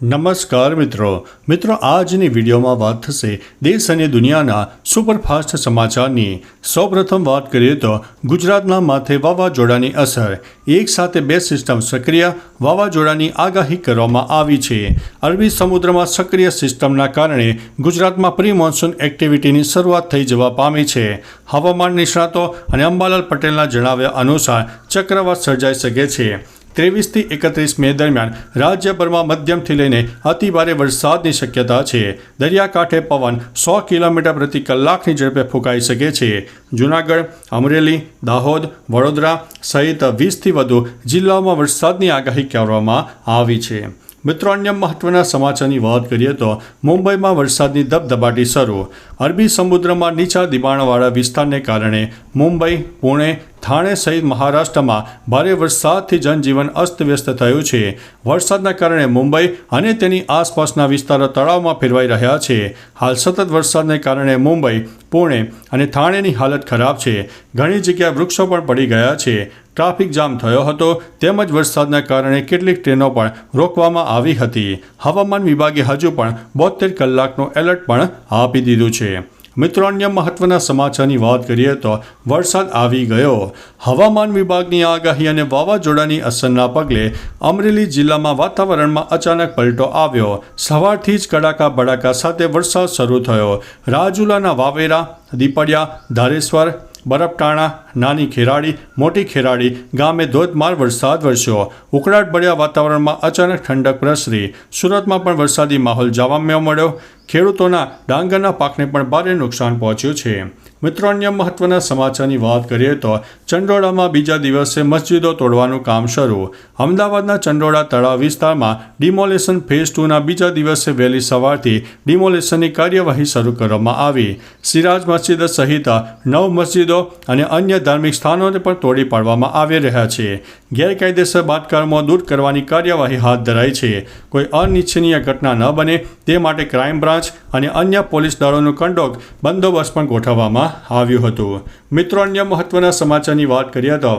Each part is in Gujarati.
નમસ્કાર મિત્રો આજની વિડીયોમાં વાત થશે દેશ અને દુનિયાના સુપરફાસ્ટ સમાચારની। સૌપ્રથમ વાત કરીએ તો ગુજરાતના માથે વાવાઝોડાની અસર, એક સાથે બે સિસ્ટમ સક્રિય, વાવાઝોડાની આગાહી કરવામાં આવી છે। અરબી સમુદ્રમાં સક્રિય સિસ્ટમના કારણે ગુજરાતમાં પ્રી મોન્સૂન એક્ટિવિટીની શરૂઆત થઈ જવા પામી છે। હવામાન નિષ્ણાતો અને અંબાલાલ પટેલના જણાવ્યા અનુસાર ચક્રવાત સર્જાઈ શકે છે। 23 થી 31 મે દરમિયાન રાજ્યભરમાં મધ્યમથી લઈને અતિભારે વરસાદની શક્યતા છે। દરિયાકાંઠે પવન 100 કિલોમીટર પ્રતિ કલાકની ઝડપે ફૂંકાઈ શકે છે। જૂનાગઢ, અમરેલી, દાહોદ, વડોદરા સહિત 20થી વધુ જિલ્લાઓમાં વરસાદની આગાહી કરવામાં આવી છે। મિત્રો, અન્ય મહત્વના સમાચારની વાત કરીએ તો મુંબઈમાં વરસાદની ધબધબાટી શરૂ। અરબી સમુદ્રમાં નીચા દબાણવાળા વિસ્તારને કારણે મુંબઈ, પુણે, થાણે સહિત મહારાષ્ટ્રમાં ભારે વરસાદથી જનજીવન અસ્તવ્યસ્ત થયું છે। વરસાદના કારણે મુંબઈ અને તેની આસપાસના વિસ્તારો તળાવમાં ફેરવાઈ રહ્યા છે। હાલ સતત વરસાદને કારણે મુંબઈ, પુણે અને થાણેની હાલત ખરાબ છે। ઘણી જગ્યાએ વૃક્ષો પણ પડી ગયા છે। ટ્રાફિક જામ થયો હતો તેમજ વરસાદના કારણે કેટલીક ટ્રેનો પણ રોકવામાં આવી હતી। હવામાન વિભાગે હજુ પણ 72 કલાકનું એલર્ટ પણ આપી દીધું છે। મિત્રો, અન્ય મહત્વના સમાચારની વાત કરીએ તો વરસાદ આવી ગયો। હવામાન વિભાગની આગાહી અને વાવાઝોડાની અસરના પગલે અમરેલી જિલ્લામાં વાતાવરણમાં અચાનક પલટો આવ્યો। સવારથી જ કડાકા ભડાકા સાથે વરસાદ શરૂ થયો। રાજુલાના વાવેરા, દીપડિયા, ધારેશ્વર, બરફટાણા, નાની ખેરાડી, મોટી ખેરાડી ગામે ધોધમાર વરસાદ વરસ્યો। ઉકળાટભર્યા વાતાવરણમાં અચાનક ઠંડક પ્રસરી। સુરતમાં પણ વરસાદી માહોલ જોવા મળ્યો। ખેડૂતોના ડાંગરના પાકને પણ ભારે નુકસાન પહોંચ્યું છે। મિત્રો, અન્ય મહત્વના સમાચારની વાત કરીએ તો ચંડોળામાં બીજા દિવસે મસ્જિદો તોડવાનું કામ શરૂ। અમદાવાદના ચંડોળા તળાવ વિસ્તારમાં ડિમોલેશન ફેઝ 2ના બીજા દિવસે વહેલી સવારથી ડિમોલેશનની કાર્યવાહી શરૂ કરવામાં આવી। સિરાજ મસ્જિદ સહિત 9 મસ્જિદો અને અન્ય ધાર્મિક સ્થાનોને પણ તોડી પાડવામાં આવી રહ્યા છે। ગેરકાયદેસર બાંધકામો દૂર કરવાની કાર્યવાહી હાથ ધરાઈ છે। કોઈ અનિચ્છનીય ઘટના ન બને તે માટે ક્રાઇમ બ્રાન્ચ અને અન્ય પોલીસ દળોનું કડક બંદોબસ્ત પણ ગોઠવવામાં આવ્યું હતું। મિત્રો, અન્ય મહત્વના સમાચારની વાત કરીએ તો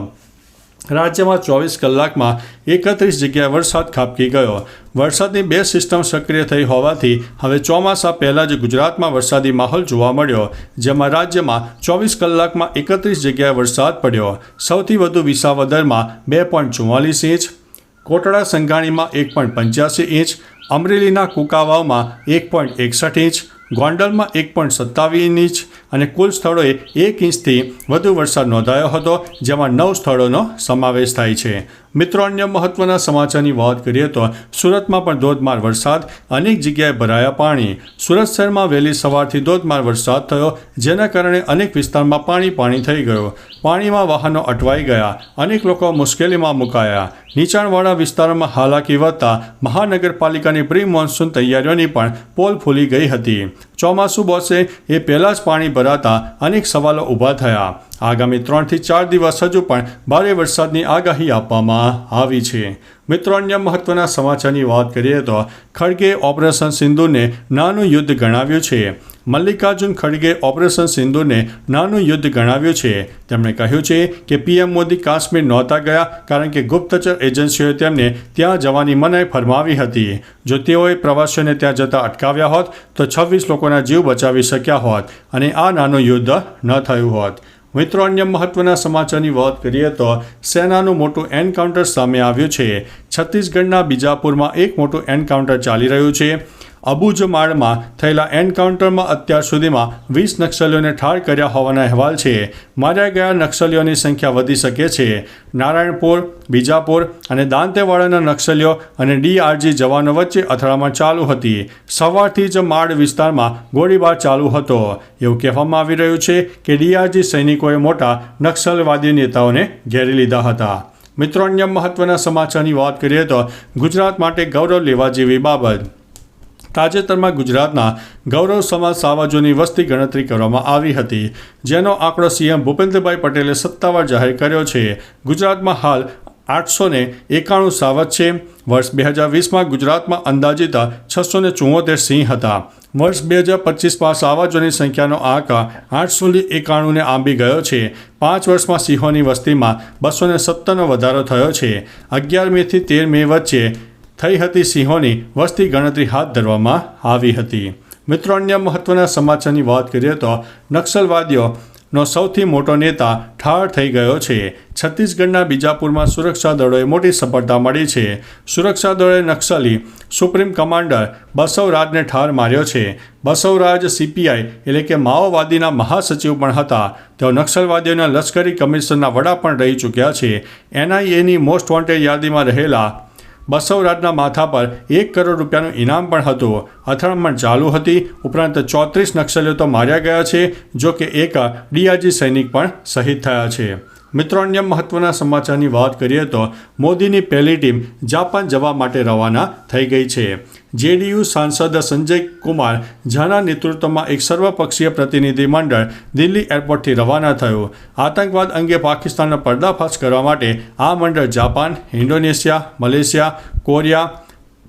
રાજ્યમાં 24 કલાકમાં 31 જગ્યાએ વરસાદ ખાબકી ગયો। વરસાદની બે સિસ્ટમ સક્રિય થઈ હોવાથી હવે ચોમાસા પહેલાં જ ગુજરાતમાં વરસાદી માહોલ જોવા મળ્યો, જેમાં રાજ્યમાં 24 કલાકમાં 31 જગ્યાએ વરસાદ પડ્યો। સૌથી વધુ વિસાવદરમાં 2.44 ઇંચ, કોટડા સંઘાણીમાં 1.85 ઇંચ, અમરેલીના કુકાવાવમાં 1.61 ઇંચ, ગોંડલમાં 1.27 ઇંચ અને કુલ સ્થળોએ 1 ઇંચથી વધુ વરસાદ નોંધાયો હતો, જેમાં 9 સ્થળોનો સમાવેશ થાય છે। મિત્રો, અન્ય મહત્વના સમાચારની વાત કરીએ તો સુરતમાં પણ ધોધમાર વરસાદ, અનેક જગ્યાએ ભરાયા પાણી। સુરત શહેરમાં વહેલી સવારથી ધોધમાર વરસાદ થયો, જેના કારણે અનેક વિસ્તારમાં પાણી થઈ ગયું। પાણીમાં વાહનો અટવાઈ ગયા, અનેક લોકો મુશ્કેલીમાં મુકાયા। નીચાણવાળા વિસ્તારોમાં હાલાકી વધતા મહાનગરપાલિકાની પ્રી મોન્સૂન તૈયારીઓની પણ પોલ ખુલી ગઈ હતી। ચોમાસું બોસે એ પહેલાં જ પાણી ભરાતા અનેક સવાલો ઊભા થયા। આગામી 3 થી 4 દિવસ હજુ પણ ભારે વરસાદની આગાહી આપવામાં આવી છે। મિત્રો, અન્ય મહત્વના સમાચારની વાત કરીએ તો ખડગે ઓપરેશન સિંદૂરને નાનું યુદ્ધ ગણાવ્યું છે। મલ્લિકાર્જુન ખડગે ઓપરેશન સિંદૂરને નાનું યુદ્ધ ગણાવ્યું છે। તેમણે કહ્યું છે કે પીએમ મોદી કાશ્મીર નહોતા ગયા કારણ કે ગુપ્તચર એજન્સીઓએ તેમને ત્યાં જવાની મનાઈ ફરમાવી હતી। જો તેઓએ પ્રવાસીઓને ત્યાં જતા અટકાવ્યા હોત તો 26 લોકોના જીવ બચાવી શક્યા હોત અને આ નાનું યુદ્ધ ન થયું હોત। મિત્રો, અન્ય મહત્વના સમાચારની વાત કરીએ તો સેનાનું મોટું એન્કાઉન્ટર સામે આવ્યું છે। છત્તીસગઢના બીજાપુરમાં એક મોટું એન્કાઉન્ટર ચાલી રહ્યું છે। અબુજમાળમાં થયેલા એન્કાઉન્ટરમાં અત્યાર સુધીમાં 20 નક્સલીઓને ઠાર કર્યા હોવાના અહેવાલ છે। માર્યા ગયા નક્સલીઓની સંખ્યા વધી શકે છે। નારાયણપુર, બીજાપુર અને દાંતેવાડાના નક્સલીઓ અને ડીઆરજી જવાનો વચ્ચે અથડામણ ચાલુ હતી। સવારથી જ માળ વિસ્તારમાં ગોળીબાર ચાલુ હતો। એવું કહેવામાં આવી રહ્યું છે કે ડીઆરજી સૈનિકોએ મોટા નક્સલવાદી નેતાઓને ઘેરી લીધા હતા। મિત્રો, અન્ય મહત્વના સમાચારની વાત કરીએ તો ગુજરાત માટે ગૌરવ લેવા જેવી બાબત। તાજેતરમાં ગુજરાતના ગૌરવ સમાજ સાવજોની વસ્તી ગણતરી કરવામાં આવી હતી, જેનો આંકડો સીએમ ભૂપેન્દ્રભાઈ પટેલે સત્તાવાર જાહેર કર્યો છે। ગુજરાતમાં હાલ 891 સાવજ છે। વર્ષ 2020માં ગુજરાતમાં અંદાજિત 674 સિંહ હતા। વર્ષ 2025માં સાવજોની સંખ્યાનો આંક 891ને આંબી ગયો છે। 5 વર્ષમાં સિંહોની વસ્તીમાં 217નો વધારો થયો છે। 11 મેથી 13 મે વચ્ચે થઈ હતી સિંહોની વસ્તી ગણતરી હાથ ધરવામાં આવી હતી. મિત્રો, અન્ય મહત્વના સમાચારની વાત કરીએ તો નક્સલવાદીઓનો સૌથી મોટો નેતા ઠાર થઈ ગયો છે. છત્તીસગઢના બીજાપુરમાં સુરક્ષા દળોએ મોટી સફળતા મળી છે. સુરક્ષા દળોએ નક્સલી સુપ્રીમ કમાન્ડર બસવરાજને ઠાર માર્યો છે. બસવરાજ સીપીઆઈ એટલે કે માઓવાદીના મહાસચિવ પણ હતા. તેઓ નક્સલવાદીઓના લશ્કરી કમિશનરના વડા પણ રહી ચૂક્યા છે. NIAની મોસ્ટ વોન્ટેડ યાદીમાં રહેલા બસવરાજના માથા પર 1 કરોડ રૂપિયાનું ઇનામ પણ હતું. અથડામણ ચાલુ હતી. ઉપરાંત 34 નક્સલીઓ તો માર્યા ગયા છે. જો કે એક DRG સૈનિક પણ શહીદ થયા છે. મિત્રો, અન્ય મહત્વના સમાચારની વાત કરીએ તો મોદીની પહેલી ટીમ જાપાન જવા માટે રવાના થઈ ગઈ છે. JDU સાંસદ સંજય કુમાર ઝાના નેતૃત્વમાં એક સર્વપક્ષીય પ્રતિનિધિ મંડળ દિલ્હી એરપોર્ટથી રવાના થયું. આતંકવાદ અંગે પાકિસ્તાનનો પર્દાફાશ કરવા માટે આ મંડળ જાપાન, ઇન્ડોનેશિયા, મલેશિયા, કોરિયા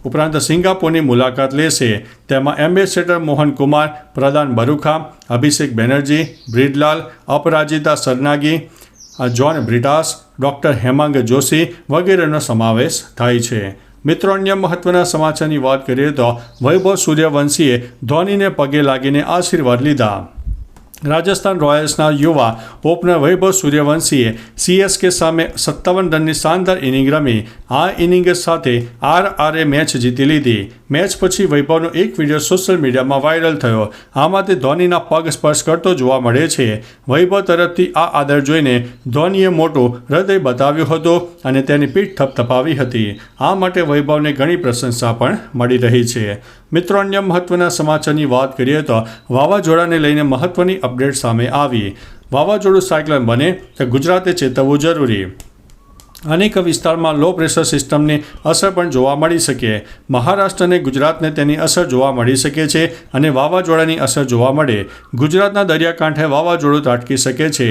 ઉપરાંત સિંગાપોરની મુલાકાત લેશે. તેમાં એમ્બેસેડર મોહન કુમાર, પ્રધાન બરુખા, અભિષેક બેનર્જી, બ્રિડલાલ, અપરાજિતા સરનાગી, જ્હોન બ્રિટાસ, ડૉક્ટર હેમાંગ જોશી વગેરેનો સમાવેશ થાય છે. મિત્રો, અન્ય મહત્વના સમાચારની વાત કરીએ તો વૈભવ સૂર્યવંશીએ ધોનીને પગે લાગીને આશીર્વાદ લીધા. રાજસ્થાન રોયલ્સના યુવા ઓપનર વૈભવ સૂર્યવંશીએ CSK સામે 57 રનની શાનદાર ઇનિંગ રમી આ ઇનિંગ સાથે RRA મેચ જીતી લીધી. મેચ પછી વૈભવનો એક વિડીયો સોશિયલ મીડિયામાં વાયરલ થયો. આમાં તે ધોનીના પગ સ્પર્શ કરતો જોવા મળે છે. વૈભવ તરફથી આ આદર જોઈને ધોનીએ મોટું હૃદય બતાવ્યું હતું અને તેની પીઠ થપથપાવી હતી. આ માટે વૈભવને ઘણી પ્રશંસા પણ મળી રહી છે. મિત્રો, અન્ય મહત્વના સમાચારની વાત કરીએ તો વાવાઝોડાને લઈને મહત્વની અપડેટ સામે આવી. વાવાઝોડું સાયક્લોન બને તો ગુજરાતે ચેતવવું જરૂરી. અનેક વિસ્તારમાં લો પ્રેશર સિસ્ટમની અસર પણ જોવા મળી શકે. મહારાષ્ટ્ર અને ગુજરાતને તેની અસર જોવા મળી શકે છે અને વાવાઝોડાની અસર જોવા મળે. ગુજરાતના દરિયાકાંઠે વાવાઝોડું ત્રાટકી શકે છે.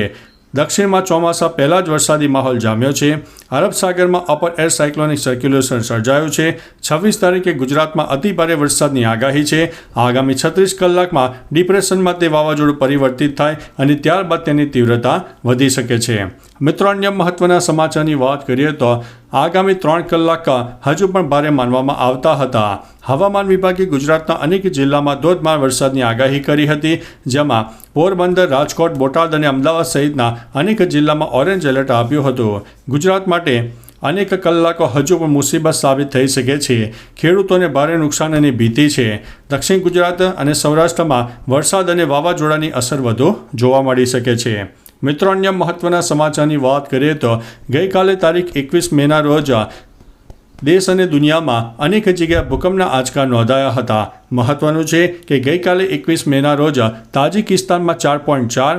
દક્ષિણમાં ચોમાસા પહેલાં જ વરસાદી માહોલ જામ્યો છે. અરબ સાગરમાં અપર એર સાયક્લોનિક સર્ક્યુલેશન સર્જાયું છે. 26 તારીખે ગુજરાતમાં અતિભારે વરસાદની આગાહી છે. આગામી 36 કલાકમાં ડિપ્રેશનમાં તે વાવાઝોડું પરિવર્તિત થાય અને ત્યારબાદ તેની તીવ્રતા વધી શકે છે. મિત્રો, અન્ય મહત્વના સમાચારની વાત કરીએ તો આગામી 3 કલાક હજુ પણ ભારે માનવામાં આવતા હતા. હવામાન વિભાગે ગુજરાતના અનેક જિલ્લામાં ધોધમાર વરસાદની આગાહી કરી હતી. જેમાં પોરબંદર, રાજકોટ, બોટાદ અને અમદાવાદ સહિતના અનેક જિલ્લામાં ઓરેન્જ એલર્ટ આપ્યું હતું. ગુજરાત માટે અનેક કલાકો હજુ પણ મુસીબત સાબિત થઈ શકે છે. ખેડૂતોને ભારે નુકસાનની ભીતિ છે. દક્ષિણ ગુજરાત અને સૌરાષ્ટ્રમાં વરસાદ અને વાવાઝોડાની અસર વધુ જોવા મળી શકે છે. મિત્રો, અન્ય મહત્વના સમાચારની વાત કરીએ તો ગઈકાલે તારીખ 21 મેના રોજ દેશ અને દુનિયામાં અનેક જગ્યાએ ભૂકંપના આંચકા નોંધાયા હતા. મહત્વનું છે કે ગઈકાલે 21 મેના રોજ તાજિકિસ્તાનમાં 4.4,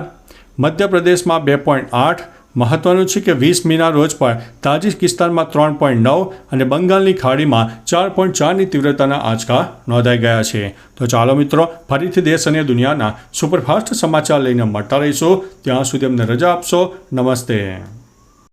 મધ્યપ્રદેશમાં 2.8, મહત્વનું છે કે 20 મીના રોજ પર તાજિકિસ્તાનમાં 3.9 અને બંગાળની ખાડીમાં 4.4ની તીવ્રતાના આંચકા નોંધાઈ ગયા છે. તો ચાલો મિત્રો, ફરીથી દેશ અને દુનિયાના સુપરફાસ્ટ સમાચાર લઈને મળતા રહીશું. ત્યાં સુધી અમને રજા આપશો. નમસ્તે.